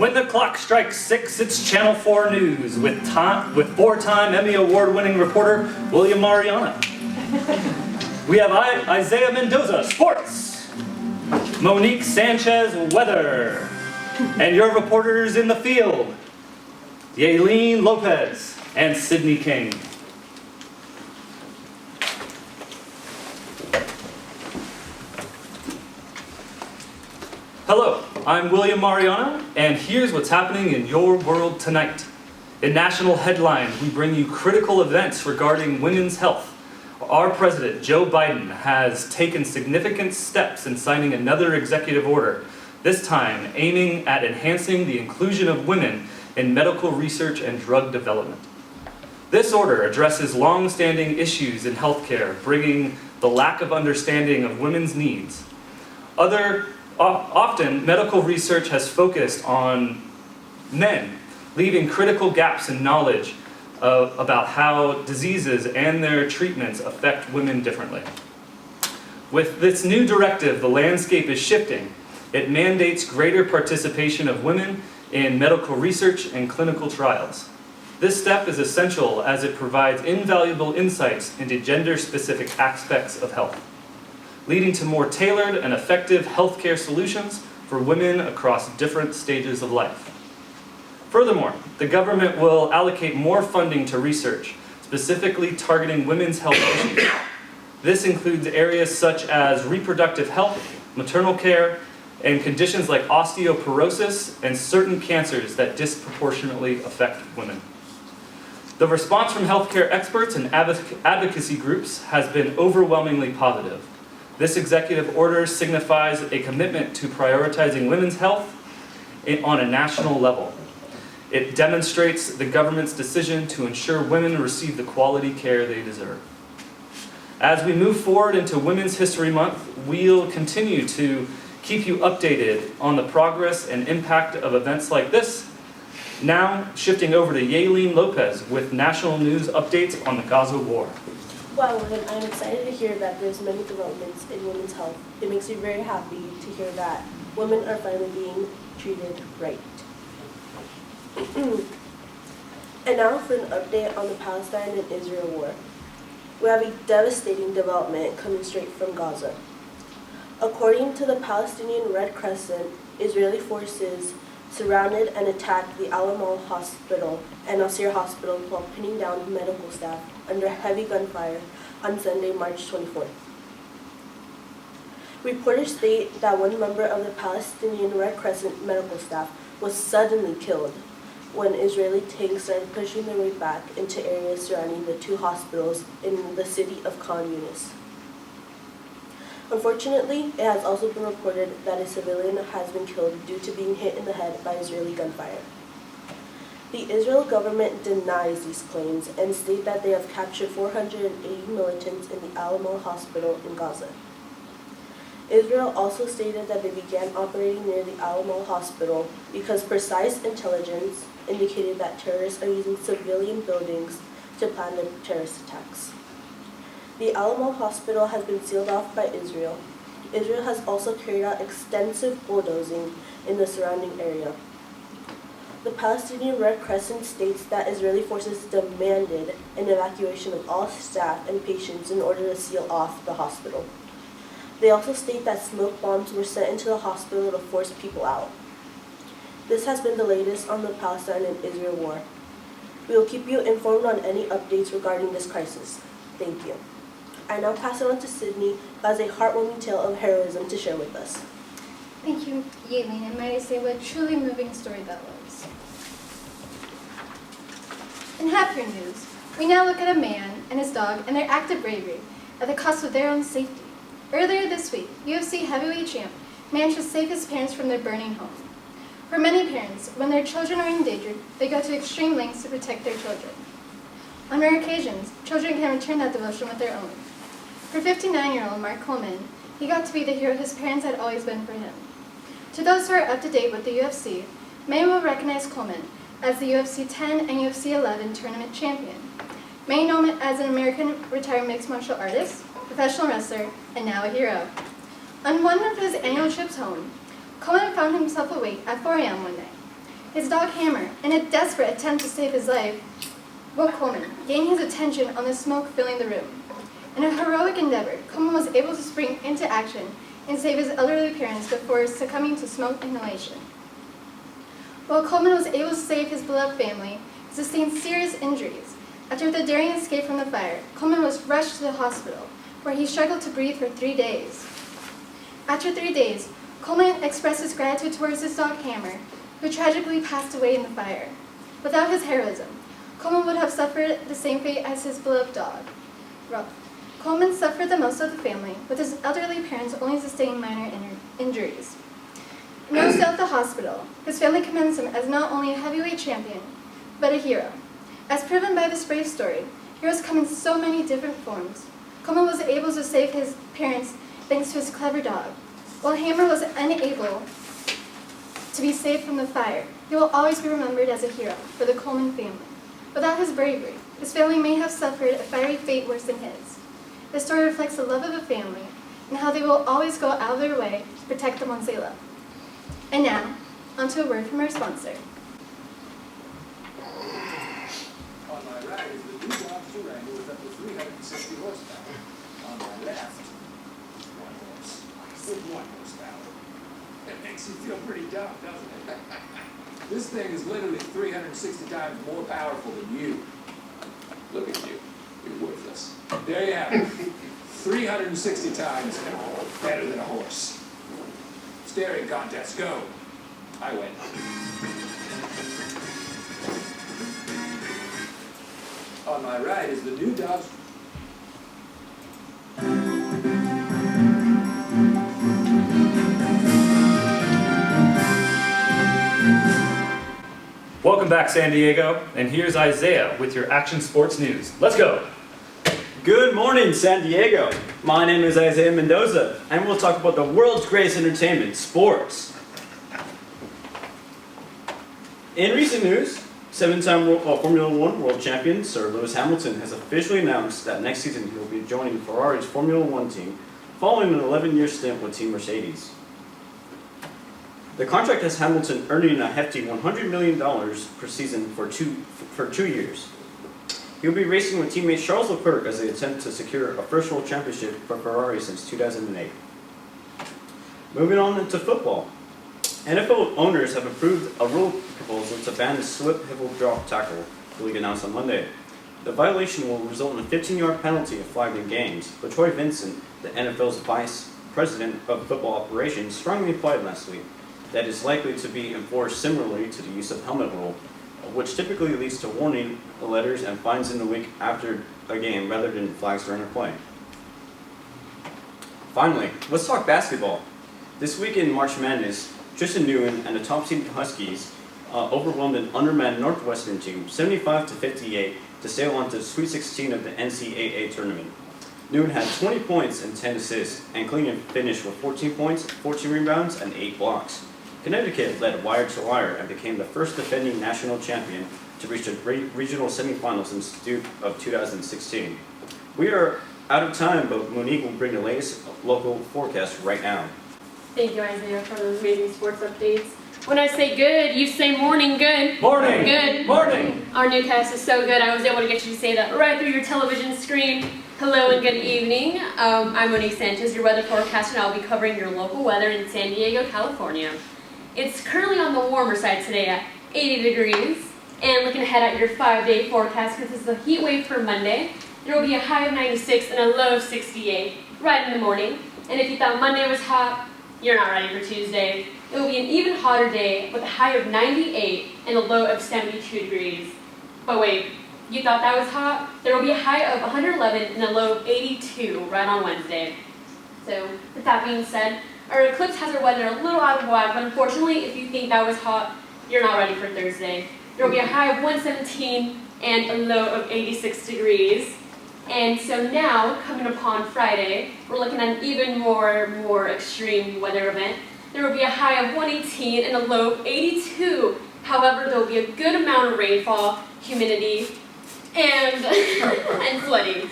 When the clock strikes 6, it's Channel 4 News with four-time Emmy Award-winning reporter William Mariana. We have Isaiah Mendoza, sports, Monique Sanchez, weather, and your reporters in the field, Yaelin Lopez and Sydney King. Hello, I'm William Mariana, and here's what's happening in your world tonight. In national headlines, we bring you critical events regarding women's health. Our president, Joe Biden, has taken significant steps in signing another executive order, this time aiming at enhancing the inclusion of women in medical research and drug development. This order addresses long-standing issues in healthcare, bringing the lack of understanding of women's needs. Often, medical research has focused on men, leaving critical gaps in knowledge about how diseases and their treatments affect women differently. With this new directive, the landscape is shifting. It mandates greater participation of women in medical research and clinical trials. This step is essential as it provides invaluable insights into gender-specific aspects of health, leading to more tailored and effective healthcare solutions for women across different stages of life. Furthermore, the government will allocate more funding to research, specifically targeting women's health issues. This includes areas such as reproductive health, maternal care, and conditions like osteoporosis and certain cancers that disproportionately affect women. The response from healthcare experts and advocacy groups has been overwhelmingly positive. This executive order signifies a commitment to prioritizing women's health on a national level. It demonstrates the government's decision to ensure women receive the quality care they deserve. As we move forward into Women's History Month, we'll continue to keep you updated on the progress and impact of events like this. Now, shifting over to Yaelin Lopez with national news updates on the Gaza war. Wow, and I'm excited to hear that there's many developments in women's health. It makes me very happy to hear that women are finally being treated right. And now for an update on the Palestine and Israel war. We have a devastating development coming straight from Gaza. According to the Palestinian Red Crescent, Israeli forces surrounded and attacked the Al-Amal Hospital and Nasir Hospital while pinning down medical staff under heavy gunfire on Sunday, March 24th. Reporters state that one member of the Palestinian Red Crescent medical staff was suddenly killed when Israeli tanks started pushing their way back into areas surrounding the two hospitals in the city of Khan Yunis. Unfortunately, it has also been reported that a civilian has been killed due to being hit in the head by Israeli gunfire. The Israel government denies these claims and state that they have captured 480 militants in the Al-Amal Hospital in Gaza. Israel also stated that they began operating near the Al-Amal Hospital because precise intelligence indicated that terrorists are using civilian buildings to plan their terrorist attacks. The Al-Amal Hospital has been sealed off by Israel. Israel has also carried out extensive bulldozing in the surrounding area. The Palestinian Red Crescent states that Israeli forces demanded an evacuation of all staff and patients in order to seal off the hospital. They also state that smoke bombs were sent into the hospital to force people out. This has been the latest on the Palestine and Israel war. We will keep you informed on any updates regarding this crisis. Thank you. I now pass it on to Sydney, who has a heartwarming tale of heroism to share with us. Thank you, Yaelin, and might I say what a truly moving story that was. In happier news, we now look at a man and his dog and their act of bravery at the cost of their own safety. Earlier this week, UFC heavyweight champ managed to save his parents from their burning home. For many parents, when their children are endangered, they go to extreme lengths to protect their children. On rare occasions, children can return that devotion with their own. For 59-year-old Mark Coleman, he got to be the hero his parents had always been for him. To those who are up to date with the UFC, many will recognize Coleman as the UFC 10 and UFC 11 tournament champion. Many know him as an American retired mixed martial artist, professional wrestler, and now a hero. On one of his annual trips home, Coleman found himself awake at 4 a.m. one night. His dog Hammer, in a desperate attempt to save his life, Will Coleman, gained his attention on the smoke filling the room. In a heroic endeavor, Coleman was able to spring into action and save his elderly parents before succumbing to smoke inhalation. While Coleman was able to save his beloved family, he sustained serious injuries. After the daring escape from the fire, Coleman was rushed to the hospital, where he struggled to breathe for 3 days. After 3 days, Coleman expressed his gratitude towards his dog Hammer, who tragically passed away in the fire. Without his heroism, Coleman would have suffered the same fate as his beloved dog, Ruff. Coleman suffered the most of the family, with his elderly parents only sustaining minor injuries. Now still at the hospital, his family commends him as not only a heavyweight champion, but a hero. As proven by this brave story, heroes come in so many different forms. Coleman was able to save his parents thanks to his clever dog. While Hammer was unable to be saved from the fire, he will always be remembered as a hero for the Coleman family. Without his bravery, his family may have suffered a fiery fate worse than his. This story reflects the love of a family and how they will always go out of their way to protect the ones they love. And now, onto a word from our sponsor. On my right is the new Dodge Durango with up to 360 horsepower. On my left, one horse with 1 horsepower. It makes you feel pretty dumb, doesn't it? This thing is literally 360 times more powerful than you. Look at you. You're worthless. There you have it. 360 times better than a horse. Staring contest, go. I win. On my right is the new Dodge. Welcome back, San Diego, and here's Isaiah with your Action Sports News. Let's go! Good morning, San Diego. My name is Isaiah Mendoza, and we'll talk about the world's greatest entertainment, sports. In recent news, 7-time Formula One world champion Sir Lewis Hamilton has officially announced that next season he will be joining Ferrari's Formula One team, following an 11-year stint with Team Mercedes. The contract has Hamilton earning a hefty $100 million per season for two years. He'll be racing with teammate Charles Leclerc as they attempt to secure a first world championship for Ferrari since 2008. Moving on into football. NFL owners have approved a rule proposal to ban the slip hipple drop tackle, the league announced on Monday. The violation will result in a 15-yard penalty if flagged in games, but Troy Vincent, the NFL's vice president of football operations, strongly implied last week that is likely to be enforced similarly to the use of helmet rule, which typically leads to warning letters and fines in the week after a game rather than flags during a play. Finally, let's talk basketball. This week in March Madness, Tristan Newen and the top-seeded Huskies overwhelmed an undermanned Northwestern team 75-58 to sail on to the Sweet 16 of the NCAA tournament. Newen had 20 points and 10 assists, and Cleveland finished with 14 points, 14 rebounds, and 8 blocks. Connecticut led wire to wire and became the first defending national champion to reach the regional semifinals since Duke of 2016. We are out of time, but Monique will bring the latest local forecast right now. Thank you, Isaiah, for those amazing sports updates. When I say good, you say morning good. Morning! Good. Morning! Our newscast is so good, I was able to get you to say that right through your television screen. Hello and good evening. I'm Monique Sanchez, your weather forecaster, and I'll be covering your local weather in San Diego, California. It's currently on the warmer side today at 80 degrees. And looking ahead at your 5-day forecast, because this is a heat wave for Monday, there will be a high of 96 and a low of 68 right in the morning. And if you thought Monday was hot, you're not ready for Tuesday. It will be an even hotter day with a high of 98 and a low of 72 degrees. But wait, you thought that was hot? There will be a high of 111 and a low of 82 right on Wednesday. So with that being said, our eclipse has our weather a little out of whack, but unfortunately, if you think that was hot, you're not ready for Thursday. There will be a high of 117 and a low of 86 degrees. And so now, coming upon Friday, we're looking at an even more extreme weather event. There will be a high of 118 and a low of 82. However, there will be a good amount of rainfall, humidity, and, and flooding.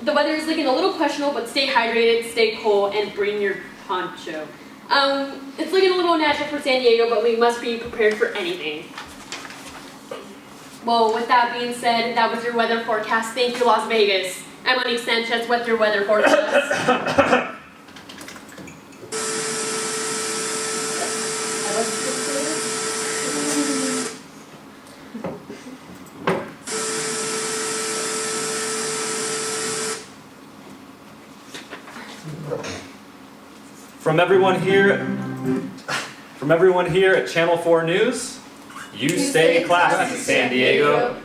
The weather is looking a little questionable, but stay hydrated, stay cool, and bring your poncho. It's looking a little natural for San Diego, but we must be prepared for anything. Well, with that being said, that was your weather forecast. Thank you, Las Vegas. I'm Monique Sanchez with your weather forecast. From everyone here at Channel 4 News, you stay classy, San Diego.